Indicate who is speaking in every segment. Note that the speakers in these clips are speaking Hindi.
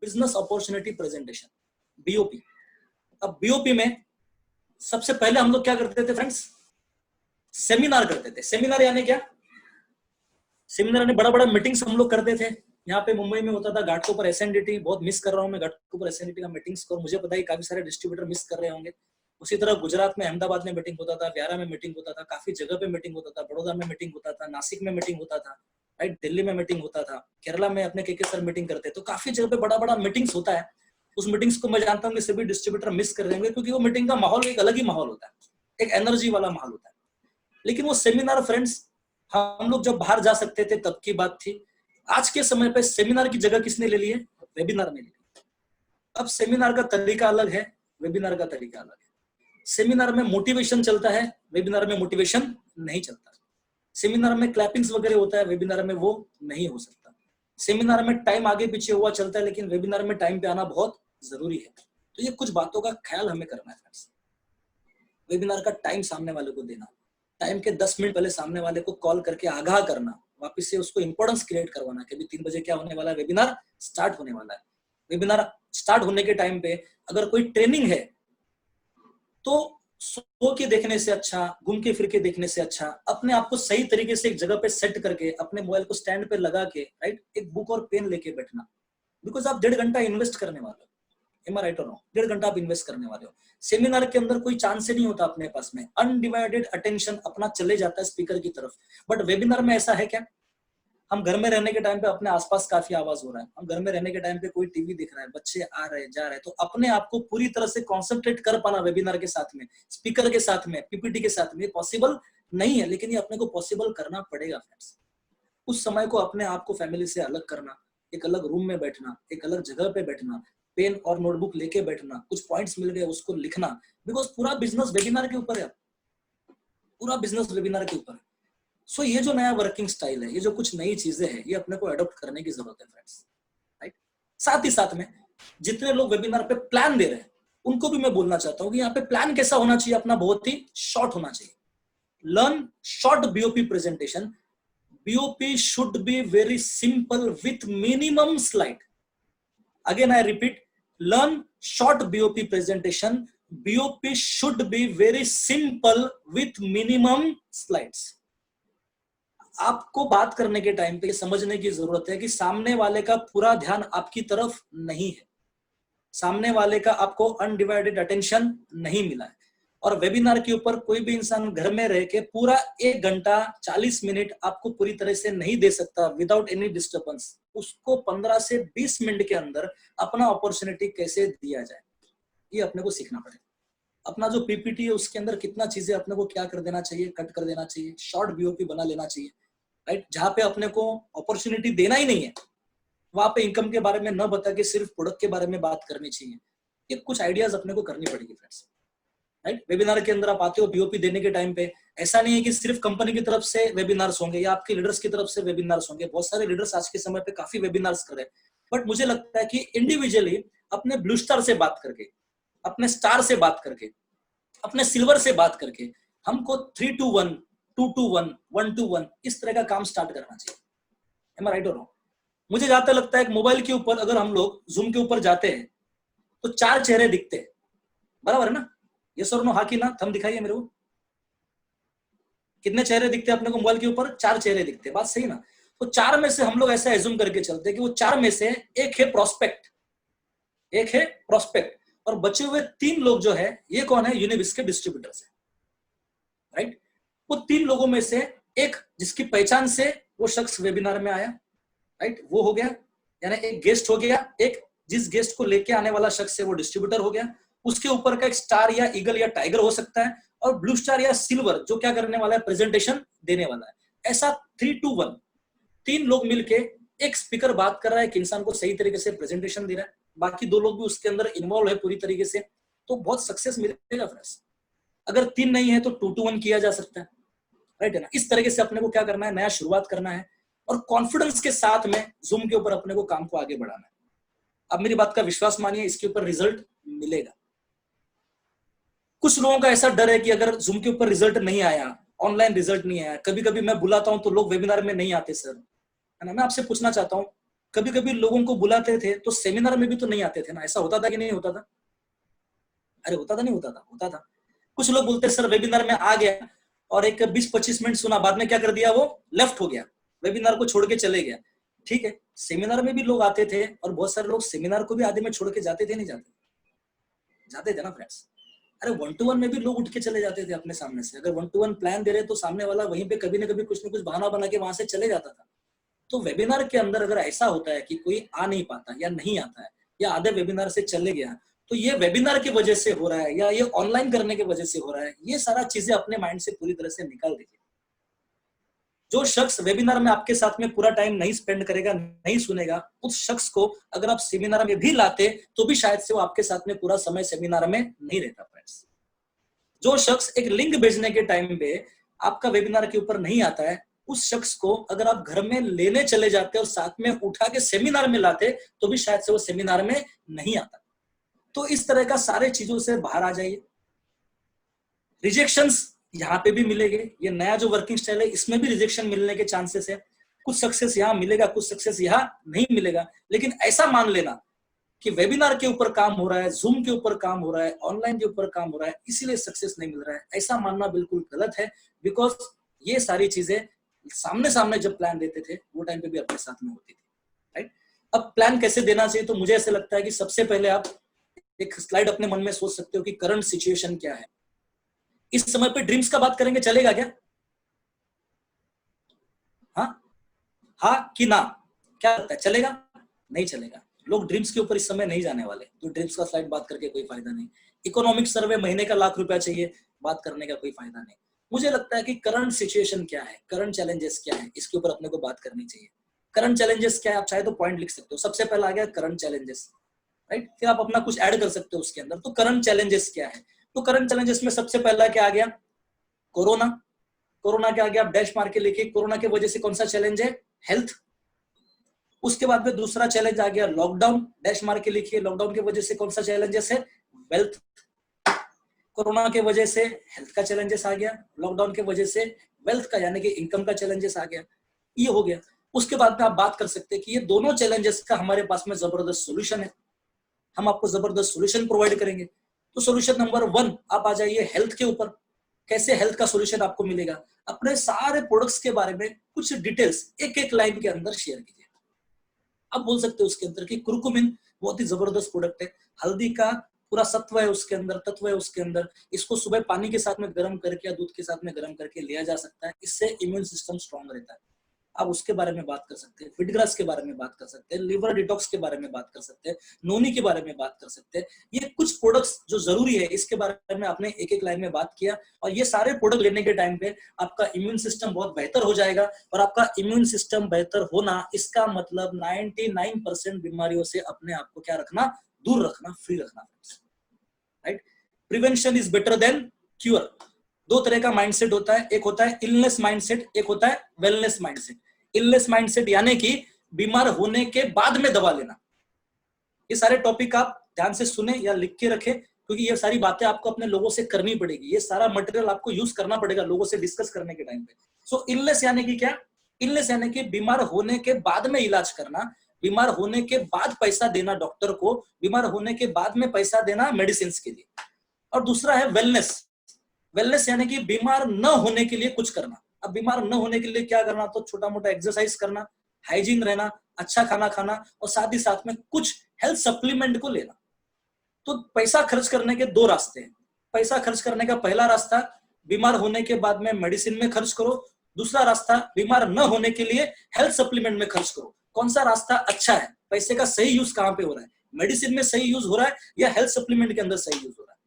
Speaker 1: Business opportunity presentation, BOP. अब बीओपी में सबसे पहले हम लोग क्या करते थे फ्रेंड्स, सेमिनार करते थे। सेमिनार यानी क्या, सेमिनार यानी बड़ा बड़ा मीटिंग्स हम लोग करते थे। यहाँ पे मुंबई में होता था घाटकोपर एसएनडीटी, बहुत मिस कर रहा हूँ मैं घाटकोपर एसएनडीटी का मीटिंग्स को, मुझे पता है काफी सारे डिस्ट्रीब्यूटर मिस कर रहे होंगे। उसी तरह गुजरात में अहमदाबाद में मीटिंग होता था, व्यारा में मीटिंग होता था, काफी जगह पे मीटिंग होता था, बड़ौदा में मीटिंग होता था, नासिक में मीटिंग होता था, राइट, दिल्ली में मीटिंग होता था, केरला में अपने के सर मीटिंग करते, तो काफी जगह पे बड़ा बड़ा मीटिंग्स होता है। उस मीटिंग्स को मैं जानता हूँ कि सभी डिस्ट्रीब्यूटर मिस कर देंगे, क्योंकि वो मीटिंग का माहौल एक अलग ही माहौल होता है, एक एनर्जी वाला माहौल होता है। लेकिन वो सेमिनार फ्रेंड्स हम लोग जब बाहर जा सकते थे तब की बात थी। आज के समय पे सेमिनार की जगह किसने ले ली है, वेबिनार ने ले ली। अब सेमिनार का तरीका अलग है, वेबिनार का तरीका अलग है। सेमिनार में मोटिवेशन चलता है, वेबिनार में मोटिवेशन नहीं चलता। सेमिनार में क्लैपिंग्स वगैरह होता है, वेबिनार में वो नहीं हो सकता। सेमिनार में टाइम आगे पीछे हुआ चलता है, लेकिन वेबिनार में टाइम पे आना बहुत जरूरी है। तो ये कुछ बातों का ख्याल हमें करना है फ्रेंड्स। वेबिनार का टाइम सामने वाले को देना, टाइम के 10 मिनट पहले सामने वाले को कॉल करके आगाह करना, वापस से उसको इंपॉर्टेंस क्रिएट करवाना कि 3 बजे क्या होने वाला है, वेबिनार स्टार्ट होने वाला है। वेबिनार स्टार्ट होने के टाइम पे अगर कोई ट्रेनिंग है तो सो के देखने से अच्छा, घूम के फिर के देखने से अच्छा, अपने आप को सही तरीके से एक जगह पे सेट करके अपने मोबाइल को स्टैंड पे लगा के, राइट, एक बुक और पेन लेके बैठना। बिकॉज आप 1.5 घंटा इन्वेस्ट करने वाले हो, एम आई राइट और नो, 1.5 घंटा आप इन्वेस्ट करने वाले हो। सेमिनार के अंदर कोई चांस ही नहीं होता अपने पास में, अनडिवाइडेड अटेंशन अपना चले जाता है स्पीकर की तरफ। बट वेबिनार में ऐसा है क्या, हम घर में रहने के टाइम पे अपने आसपास काफी आवाज हो रहा है, हम घर में रहने के टाइम पे कोई टीवी दिख रहा है, बच्चे आ रहे हैं जा रहे हैं, तो अपने आप को पूरी तरह से कॉन्सेंट्रेट कर पाना वेबिनार के साथ में, स्पीकर के साथ में, पीपीटी के साथ में पॉसिबल नहीं है, लेकिन ये अपने को पॉसिबल करना पड़ेगा फ्रेंड्स। उस समय को अपने आप को फैमिली से अलग करना, एक अलग रूम में बैठना, एक अलग जगह पे बैठना, पेन और नोटबुक लेके बैठना, कुछ पॉइंट्स मिल गए उसको लिखना, बिकॉज पूरा बिजनेस वेबिनार के ऊपर है, पूरा बिजनेस वेबिनार के ऊपर है। सो ये जो नया वर्किंग स्टाइल है, ये जो कुछ नई चीजें हैं, ये अपने को अडॉप्ट करने की जरूरत है फ्रेंड्स, राइट। साथ ही साथ में जितने लोग वेबिनार पे प्लान दे रहे हैं उनको भी मैं बोलना चाहता हूँ कि यहाँ पे प्लान कैसा होना चाहिए, अपना बहुत ही शॉर्ट होना चाहिए। Learn short BOP presentation. BOP should be very simple with minimum slide. Again I repeat, learn short BOP presentation. BOP should be very simple with minimum slides. आपको बात करने के टाइम पे समझने की जरूरत है कि सामने वाले का पूरा ध्यान आपकी तरफ नहीं है, सामने वाले का आपको अनडिवाइडेड अटेंशन नहीं मिला है। और वेबिनार के ऊपर कोई भी इंसान घर में रह के पूरा 1 घंटा 40 मिनट आपको पूरी तरह से नहीं दे सकता विदाउट एनी डिस्टर्बेंस। उसको 15 से 20 मिनट के अंदर अपना अपॉर्चुनिटी कैसे दिया जाए, ये अपने को सीखना पड़ेगा। अपना जो पीपीटी है उसके अंदर कितना चीजें अपने को क्या कर देना चाहिए, कट कर देना चाहिए, शॉर्ट बीओपी बना लेना चाहिए, राइट। जहां पे अपने को अपॉर्चुनिटी देना ही नहीं है वहां पे इनकम के बारे में न बता के सिर्फ प्रोडक्ट के बारे में बात करनी चाहिए। ये कुछ आइडियाज अपने को करनी पड़ेगी फ्रेंड्स, राइट। वेबिनार के अंदर आप आते हो बीओपी देने के टाइम पे, ऐसा नहीं है कि सिर्फ कंपनी की तरफ से वेबिनार्स होंगे या आपके लीडर्स की तरफ से वेबिनार्स होंगे। बहुत सारे लीडर्स आज के समय पे काफी वेबिनार्स कर रहे हैं, बट मुझे लगता है कि इंडिविजुअली अपने ब्लू स्टार से बात करके, अपने स्टार से बात करके, अपने सिल्वर से बात करके हमको 3 to 1, 2 to 1, 1 to 1 इस तरह का काम स्टार्ट करना चाहिए। Am I right or wrong? मुझे ज्यादा लगता है मोबाइल के ऊपर अगर हम लोग जूम के ऊपर जाते हैं तो 4 चेहरे दिखते हैं, बराबर है ना? यस और नो, हाँ कि ना? थंब दिखाइए मेरे को, कितने चेहरे दिखते हैं अपने को मोबाइल के ऊपर? 4 चेहरे दिखते हैं, बात सही ना? तो 4 में से हम लोग ऐसा एज्यूम करके चलते हैं कि वो 4 में से एक है प्रोस्पेक्ट, एक है प्रोस्पेक्ट, और बचे हुए 3 लोग जो है ये कौन है? यूनिबिस के डिस्ट्रीब्यूटर्स है, राइट। वो 3 लोगों में से एक जिसकी पहचान से वो शख्स वेबिनार में आया, राइट, वो हो गया, यानी एक गेस्ट हो गया, एक जिस गेस्ट को लेके आने वाला शख्स है वो डिस्ट्रीब्यूटर हो गया, उसके ऊपर का एक स्टार या ईगल या टाइगर हो सकता है, और ब्लू स्टार या सिल्वर जो क्या करने वाला है? प्रेजेंटेशन देने वाला है। ऐसा 3 to 1 3 लोग मिलके एक स्पीकर बात कर रहा है, एक इंसान को सही तरीके से प्रेजेंटेशन दे रहा है, बाकी 2 लोग भी उसके अंदर इन्वॉल्व है पूरी तरीके से, तो बहुत सक्सेस मिलेगा फ्रेंड्स। अगर 3 नहीं है तो 2 to 1 किया जा सकता है, राइट है ना? इस तरीके से अपने को क्या करना है? नया शुरुआत करना है और कॉन्फिडेंस के साथ में जूम के ऊपर अपने को काम को आगे बढ़ाना है। अब मेरी बात का विश्वास मानिए, इसके ऊपर रिजल्ट मिलेगा। कुछ लोगों का ऐसा डर है कि अगर जूम के ऊपर रिजल्ट नहीं आया, ऑनलाइन रिजल्ट नहीं आया, कभी कभी मैं बुलाता हूं तो लोग वेबिनार में नहीं आते सर, है ना? मैं आपसे पूछना चाहता हूं, कभी कभी लोगों को बुलाते थे तो सेमिनार में भी तो नहीं आते थे ना, ऐसा होता था कि नहीं होता था? अरे होता था, नहीं होता था? होता था। कुछ लोग बोलते सर वेबिनार में आ गया और एक 20-25 मिनट सुना, बाद में क्या कर दिया, वो लेफ्ट हो गया, वेबिनार को छोड़ के चले गया। ठीक है, सेमिनार में भी लोग आते थे और बहुत सारे लोग सेमिनार को भी आधे में छोड़ के जाते थे, नहीं जाते? जाते थे ना फ्रेंड्स। अरे 1-to-1 में भी लोग उठ के चले जाते थे अपने सामने से। अगर 1-to-1 प्लान दे रहे तो सामने वाला वहीं पे कभी ना कभी कुछ ना कुछ बहाना बना के वहां से चले जाता था। तो वेबिनार के अंदर अगर ऐसा होता है कि कोई आ नहीं पाता या नहीं आता है या आधे वेबिनार से चले गया, तो ये वेबिनार की वजह से हो रहा है या ये ऑनलाइन करने की वजह से हो रहा है, ये सारा चीजें अपने माइंड से पूरी तरह से निकाल दीजिए। जो शख्स वेबिनार में आपके साथ में पूरा टाइम नहीं स्पेंड करेगा, नहीं सुनेगा, उस शख्स को अगर आप सेमिनार में भी लाते तो भी शायद से वो आपके साथ में पूरा समय सेमिनार में नहीं रहता फ्रेंड्स। जो शख्स एक लिंक भेजने के टाइम पे आपका वेबिनार के ऊपर नहीं आता है, उस शख्स को अगर आप घर में लेने चले जाते और साथ में उठा के सेमिनार में लाते तो भी शायद से वो सेमिनार में नहीं आता। तो इस तरह का सारे चीजों से बाहर आ जाइए। रिजेक्शंस यहाँ पे भी मिलेंगे, ये नया जो वर्किंग स्टाइल है इसमें भी रिजेक्शन मिलने के चांसेस है। कुछ सक्सेस यहाँ मिलेगा, कुछ सक्सेस यहाँ नहीं मिलेगा, लेकिन ऐसा मान लेना कि वेबिनार के ऊपर काम हो रहा है, जूम के ऊपर काम हो रहा है, ऑनलाइन के ऊपर काम हो रहा है, इसीलिए सक्सेस नहीं मिल रहा है, ऐसा मानना बिल्कुल गलत है। बिकॉज ये सारी चीजें सामने सामने जब प्लान देते थे वो टाइम पे भी अपने साथ में होती थी, राइट? अब प्लान कैसे देना चाहिए, तो मुझे ऐसा लगता है कि सबसे पहले आप एक स्लाइड अपने मन में सोच सकते हो कि करंट सिचुएशन क्या है। इस समय पे ड्रीम्स का बात करेंगे, चलेगा क्या? हाँ कि ना? क्या लगता है, चलेगा? नहीं चलेगा। लोग ड्रीम्स के ऊपर इस समय नहीं जाने वाले, तो ड्रीम्स का स्लाइड बात करके कोई फायदा नहीं। इकोनॉमिक सर्वे महीने का ₹1,00,000 चाहिए, बात करने का कोई फायदा नहीं। मुझे लगता है कि करंट सिचुएशन क्या है, करंट चैलेंजेस क्या है, इसके ऊपर अपने को बात करनी चाहिए। करंट चैलेंजेस क्या है, आप चाहे तो पॉइंट लिख सकते हो। सबसे पहला आ गया करंट चैलेंजेस, राइट? फिर आप अपना कुछ ऐड कर सकते हो उसके अंदर। तो करंट चैलेंजेस क्या है, तो करंट चैलेंजेस में सबसे पहला क्या आ गया, कोरोना। कोरोना क्या आ गया, आप डैश मार के लिखिए, कोरोना की वजह से कौन सा चैलेंज है, हेल्थ। उसके बाद में दूसरा चैलेंज आ गया लॉकडाउन, डैश मार के लिखिए, लॉकडाउन की वजह से कौन सा चैलेंजेस है, वेल्थ। कोरोना के वजह से हेल्थ का चैलेंजेस आ गया, लॉकडाउन के वजह से वेल्थ का यानी कि इनकम का चैलेंजेस आ गया, ये हो गया। उसके बाद में आप बात कर सकते हैं कि ये दोनों चैलेंजेस का हमारे पास में जबरदस्त सोल्यूशन है, हम आपको जबरदस्त सोल्यूशन प्रोवाइड करेंगे। तो सोल्यूशन नंबर 1 आप आ जाइए हेल्थ के ऊपर। कैसे हेल्थ का सोल्यूशन आपको मिलेगा, अपने सारे प्रोडक्ट्स के बारे में कुछ डिटेल्स एक एक लाइन के अंदर शेयर कीजिए। आप बोल सकते हो उसके अंदर कि कुरकुमिन बहुत ही जबरदस्त प्रोडक्ट है, हल्दी का पूरा सत्व है उसके अंदर, तत्व है उसके अंदर, इसको सुबह पानी के साथ में गर्म करके या दूध के साथ में गर्म करके लिया जा सकता है, इससे इम्यून सिस्टम स्ट्रांग रहता है। आप उसके बारे में बात कर सकते हैं, फिटग्रास के बारे में बात कर सकते हैं, लिवर डिटॉक्स के बारे में बात कर सकते हैं, नोनी के बारे में बात कर सकते हैं। ये कुछ प्रोडक्ट्स जो जरूरी है इसके बारे में आपने एक एक लाइन में बात किया, और ये सारे प्रोडक्ट लेने के टाइम पे आपका इम्यून सिस्टम बहुत बेहतर हो जाएगा। और आपका इम्यून सिस्टम बेहतर होना इसका मतलब 99% बीमारियों से अपने आप को क्या रखना, दूर रखना, फ्री रखना, right? Prevention is better than cure. दो तरह का माइंडसेट होता है, एक होता है इलनेस माइंडसेट, एक होता है वेलनेस माइंडसेट। इलनेस माइंडसेट यानी कि बीमार होने के बाद में दवा लेना। ये सारे टॉपिक आप ध्यान से सुने या लिख के रखें, क्योंकि ये सारी बातें आपको अपने लोगों से करनी पड़ेगी, ये सारा मटेरियल आपको यूज करना पड़ेगा लोगों से डिस्कस करने के टाइम पे। सो इलनेस यानी कि क्या, इलनेस यानी कि बीमार होने के बाद में इलाज करना, बीमार होने के बाद पैसा देना डॉक्टर को, बीमार होने के बाद में पैसा देना मेडिसिन के लिए। और दूसरा है वेलनेस। वेलनेस यानी कि बीमार न होने के लिए कुछ करना। अब बीमार न होने के लिए क्या करना, तो छोटा मोटा एक्सरसाइज करना, हाइजीन रहना, अच्छा खाना खाना, और साथ ही साथ में कुछ हेल्थ सप्लीमेंट को लेना। तो पैसा खर्च करने के दो रास्ते हैं। पैसा खर्च करने का पहला रास्ता बीमार होने के बाद में मेडिसिन में खर्च करो, दूसरा रास्ता बीमार न होने के लिए हेल्थ सप्लीमेंट में खर्च करो। कौन सा रास्ता अच्छा है, पैसे का सही यूज कहां पे हो रहा है, मेडिसिन में सही यूज हो रहा है या हेल्थ सप्लीमेंट के अंदर सही यूज हो रहा है?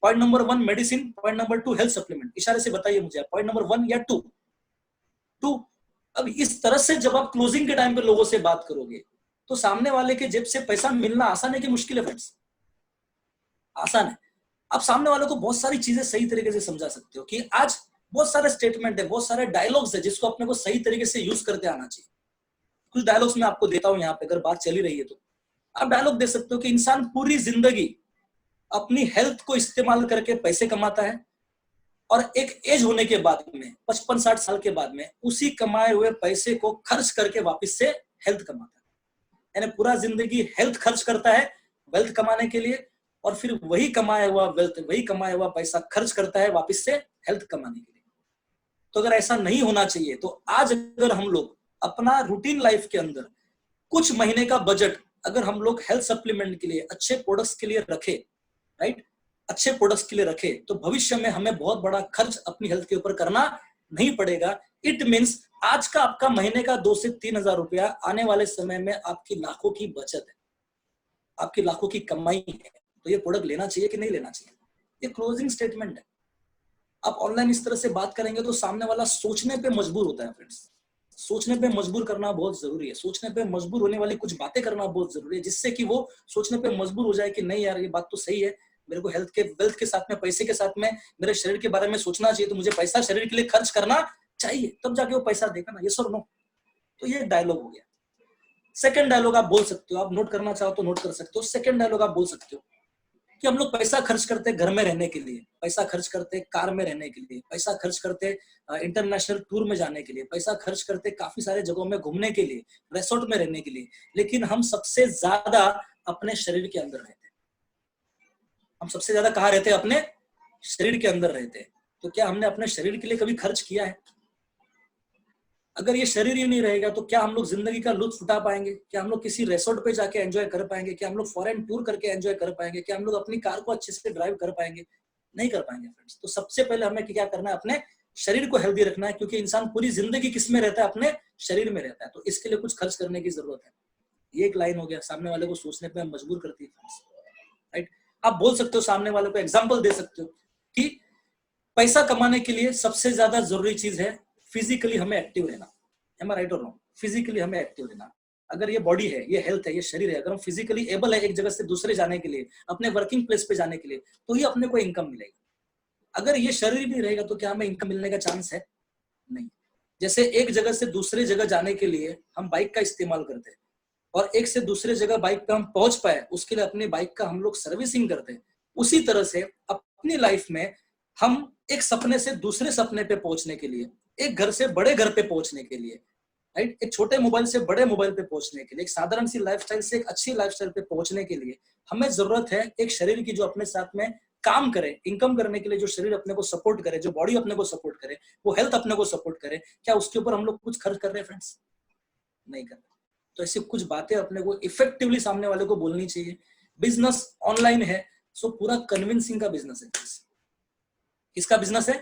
Speaker 1: Point number 1 medicine, point number 2 health supplement. इशारे से बताइए मुझे, पॉइंट नंबर 1 या 2? 2। अब इस तरह से जब आप क्लोजिंग के टाइम पे लोगों से बात करोगे तो सामने वाले के जेब से पैसा मिलना आसान है कि मुश्किल है फ्रेंड्स? आसान है। आप सामने वाले को बहुत सारी चीजें सही तरीके से समझा सकते हो कि आज बहुत सारे स्टेटमेंट है, बहुत सारे डायलॉग्स है जिसको अपने को सही तरीके से यूज करते आना चाहिए। कुछ डायलॉग्स मैं आपको देता हूं यहाँ पे, अगर बात चली रही है तो आप डायलॉग दे सकते हो कि इंसान पूरी जिंदगी अपनी हेल्थ को इस्तेमाल करके पैसे कमाता है, और एक एज होने के बाद में 55-60 साल के बाद में उसी कमाए हुए पैसे को खर्च करके वापस से हेल्थ कमाता है। यानी पूरा जिंदगी हेल्थ खर्च करता है वेल्थ कमाने के लिए, और फिर वही कमाया हुआ वेल्थ, वही कमाया हुआ पैसा खर्च करता है वापस से हेल्थ कमाने के लिए। तो अगर ऐसा नहीं होना चाहिए तो आज अगर हम लोग अपना रूटीन लाइफ के अंदर कुछ महीने का बजट अगर हम लोग हेल्थ सप्लीमेंट के लिए, अच्छे प्रोडक्ट्स के लिए रखे, राइट, अच्छे प्रोडक्ट्स के लिए रखे, तो भविष्य में हमें बहुत बड़ा खर्च अपनी हेल्थ के ऊपर करना नहीं पड़ेगा। इट मीन्स आज का आपका महीने का 2 से 3 हजार रुपया आने वाले समय में आपकी लाखों की बचत है, आपकी लाखों की कमाई है। तो ये प्रोडक्ट लेना चाहिए कि नहीं लेना चाहिए, ये क्लोजिंग स्टेटमेंट है। आप ऑनलाइन इस तरह से बात करेंगे तो सामने वाला सोचने पे मजबूर होता है फ्रेंड्स, सोचने पे मजबूर करना बहुत जरूरी है, सोचने पे मजबूर होने वाली कुछ बातें करना बहुत जरूरी है, जिससे कि वो सोचने पे मजबूर हो जाए कि नहीं यार ये बात तो सही है, मेरे को हेल्थ के वेल्थ के साथ में, पैसे के साथ में मेरे शरीर के बारे में सोचना चाहिए, तो मुझे पैसा शरीर के लिए खर्च करना चाहिए, तब जाके वो पैसा देगा ना, यस और नो। तो ये डायलॉग हो गया। सेकंड डायलॉग आप बोल सकते हो, आप नोट करना चाहो तो नोट कर सकते हो। सेकंड डायलॉग आप बोल सकते हो कि हम लोग पैसा खर्च करते हैं घर में रहने के लिए, पैसा खर्च करते हैं कार में रहने के लिए, पैसा खर्च करते हैं इंटरनेशनल टूर में जाने के लिए, पैसा खर्च करते हैं काफी सारे जगहों में घूमने के लिए, रिसोर्ट में रहने के लिए, लेकिन हम सबसे ज्यादा अपने शरीर के अंदर रहते हैं। हम सबसे ज्यादा कहाँ रहते हैं? अपने शरीर के अंदर रहते हैं। तो क्या हमने अपने शरीर के लिए कभी खर्च किया है? अगर ये शरीर ही नहीं रहेगा तो क्या हम लोग जिंदगी का लुत्फ उठा पाएंगे? क्या हम लोग किसी रिसोर्ट पे जाके एंजॉय कर पाएंगे? क्या हम लोग फॉरेन टूर करके एंजॉय कर पाएंगे? क्या हम लोग अपनी कार को अच्छे से ड्राइव कर पाएंगे? नहीं कर पाएंगे फ्रेंड्स। तो सबसे पहले हमें क्या करना है? अपने शरीर को हेल्दी रखना है, क्योंकि इंसान पूरी जिंदगी किस में रहता है? अपने शरीर में रहता है। तो इसके लिए कुछ खर्च करने की जरूरत है। ये एक लाइन हो गया, सामने वाले को सोचने पर मजबूर करती है फ्रेंड्स, राइट। आप बोल सकते हो, सामने वाले को एग्जाम्पल दे सकते हो कि पैसा कमाने के लिए सबसे ज्यादा जरूरी चीज है फिजिकली हमें एक्टिव रहना। Am I right or wrong? Physically हमें एक्टिव रहना। अगर ये बॉडी है, ये हेल्थ है, ये शरीर है, अगर हम फिजिकली एबल है एक जगह से दूसरे जाने के लिए, अपने वर्किंग प्लेस पे जाने के लिए, तो ही अपने को इनकम मिलेगा। अगर ये शरीर नहीं रहेगा तो क्या हमें इनकम मिलने का चांस है? नहीं। जैसे एक जगह से दूसरे जगह जाने के लिए हम बाइक का इस्तेमाल करते हैं, और एक से दूसरे जगह बाइक पे हम पहुंच पाए उसके लिए अपनी बाइक का हम लोग सर्विसिंग करते हैं। उसी तरह से अपनी लाइफ में हम एक सपने से दूसरे सपने पे पहुंचने के लिए, एक घर से बड़े घर पे पहुंचने के लिए, राइट, एक छोटे मोबाइल से बड़े मोबाइल पे पहुंचने के लिए, एक साधारण सी लाइफस्टाइल से एक अच्छी लाइफस्टाइल पे पहुंचने के लिए हमें जरूरत है एक शरीर की जो अपने साथ में काम करे, इनकम करने के लिए जो शरीर अपने को सपोर्ट करे, जो बॉडी अपने को सपोर्ट करे, वो हेल्थ अपने को सपोर्ट करे। क्या उसके ऊपर हम लोग कुछ खर्च कर रहे हैं फ्रेंड्स? नहीं कर रहे। तो ऐसी कुछ बातें अपने को इफेक्टिवली सामने वाले को बोलनी चाहिए। बिजनेस ऑनलाइन है, सो पूरा कन्विंसिंग का बिजनेस है। किसका बिजनेस है?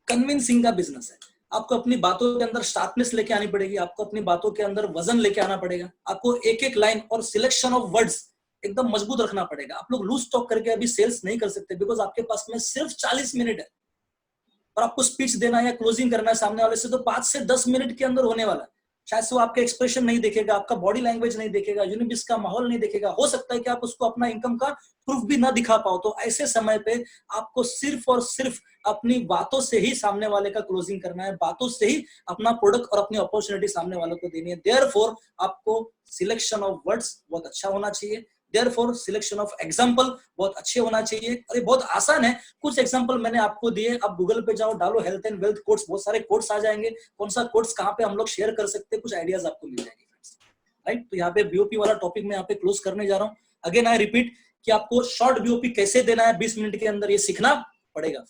Speaker 1: कन्विंसिंग का बिजनेस है। आपको अपनी बातों के अंदर शार्पनेस लेके आनी पड़ेगी, आपको अपनी बातों के अंदर वजन लेके आना पड़ेगा, आपको एक एक लाइन और सिलेक्शन ऑफ वर्ड्स एकदम मजबूत रखना पड़ेगा। आप लोग लूज टॉक करके अभी सेल्स नहीं कर सकते, बिकॉज आपके पास में सिर्फ 40 मिनट है, और आपको स्पीच देना है या क्लोजिंग करना है सामने वाले से तो 5 से 10 मिनट के अंदर होने वाला है। शायद से वो आपके एक्सप्रेशन नहीं देखेगा, आपका बॉडी लैंग्वेज नहीं देखेगा, यूनिबिस का माहौल नहीं देखेगा। हो सकता है कि आप उसको अपना इनकम का प्रूफ भी ना दिखा पाओ। तो ऐसे समय पे आपको सिर्फ और सिर्फ अपनी बातों से ही सामने वाले का क्लोजिंग करना है, बातों से ही अपना प्रोडक्ट और अपनी अपॉर्चुनिटी सामने वालों को देनी है। देयरफॉर आपको सिलेक्शन ऑफ वर्ड्स बहुत अच्छा होना चाहिए, देयरफॉर सिलेक्शन ऑफ एग्जांपल बहुत अच्छे होना चाहिए। और ये बहुत आसान है, कुछ एग्जांपल मैंने आपको दिए। आप गूगल पे जाओ, डालो हेल्थ एंड वेल्थ कोट्स, बहुत सारे कोट्स आ जाएंगे। कौन सा कोट्स कहाँ पे हम लोग शेयर कर सकते हैं, कुछ आइडियाज आपको मिल जाएंगे, राइट। तो यहाँ पे बीओपी वाला टॉपिक मैं यहाँ पे क्लोज करने जा रहा हूँ। अगेन आई रिपीट कि आपको शॉर्ट बीओपी कैसे देना है 20 मिनट के अंदर, ये सीखना पड़ेगा।